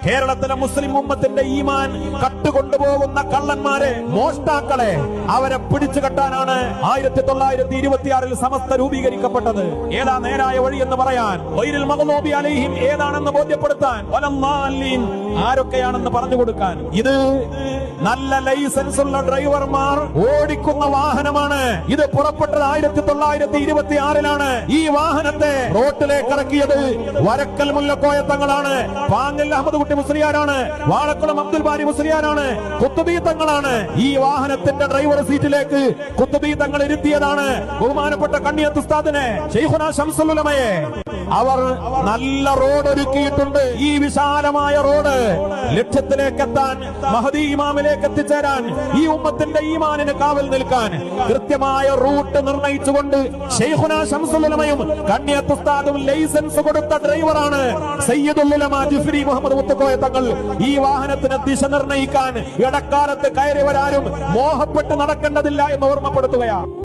കേരളത്തിലെ മുസ്ലിം ഉമ്മത്തിന്റെ ഈമാൻ കട്ടുകൊണ്ടുപോകുന്ന കള്ളന്മാരെ, മോഷ്ടാക്കളെ, അവരെ പിടിച്ചു കെട്ടാനാണ് 1926 സമസ്ത രൂപീകരിക്കപ്പെട്ടത്. ഏതാ നേരായ വഴി എന്ന് പറയാൻ, ഗൈറുൽ മഗ്ദൂബി അലൈഹിം ഏതാണെന്ന് ബോധ്യപ്പെടുത്താൻ, വലദ്ദാലിൻ ആരൊക്കെയാണെന്ന് പറഞ്ഞു കൊടുക്കാൻ. ഇത് നല്ല ലൈസൻസ് ഉള്ള ഡ്രൈവർമാർ ഓടിക്കുന്ന വാഹനമാണ്. ഇത് പുറപ്പെട്ടത് 1926 ഈ വാഹനത്തെ റോട്ടിലേക്ക് ഇറക്കിയത് വരക്കൽ മുല്ലക്കോയ തങ്ങളാണ്, പാങ്ങൽ അഹമ്മദ് കുട്ടി മുസ്ലിയാരാണ്, വാളക്കുളം അബ്ദുൽ ബാരി മുസ്ലിയാരാണ്, ഖുത്ബി തങ്ങളാണ്. ഈ വാഹനത്തിന്റെ ഡ്രൈവർ സീറ്റിലേക്ക് ഖുത്ബി തങ്ങൾ ഇരുത്തിയതാണ് ബഹുമാനപ്പെട്ട കണ്ണിയത്ത് ഉസ്താദിനെ, ശൈഖുനാ ശംസുൽ ഉലമയെ. അവർ നല്ല റോഡ് ഒരുക്കിയിട്ടുണ്ട്. ഈ വിശാലമായ റോഡ് ലക്ഷ്യത്തിലേക്ക് എത്താൻ, മഹദി ഇമാമിലേക്ക് എത്തിച്ചേരാൻ, ഈ ഉമ്മത്തിന്റെ ഈമാനിന് കാവൽ നിൽക്കാൻ കൃത്യമായ റൂട്ട് നിർണയിച്ചുകൊണ്ട് ശൈഖുനാ ശംസുൽ ഉലമയും കണ്ണിയത്ത് ഉസ്താദും ലൈസൻസ് കൊടുത്ത ഡ്രൈവറാണ് സയ്യിദുൽ ഉലമ ജിഫ്രി മുഹമ്മദ് മുത്തുക്കോയ തങ്ങൾ. ഈ വാഹനത്തിന് ദിശ നിർണയിക്കാൻ ഇടക്കാലത്ത് കയറിയവരാരും മോഹപ്പെട്ട് നടക്കേണ്ടതില്ല എന്ന് ഓർമ്മപ്പെടുത്തുകയാണ്.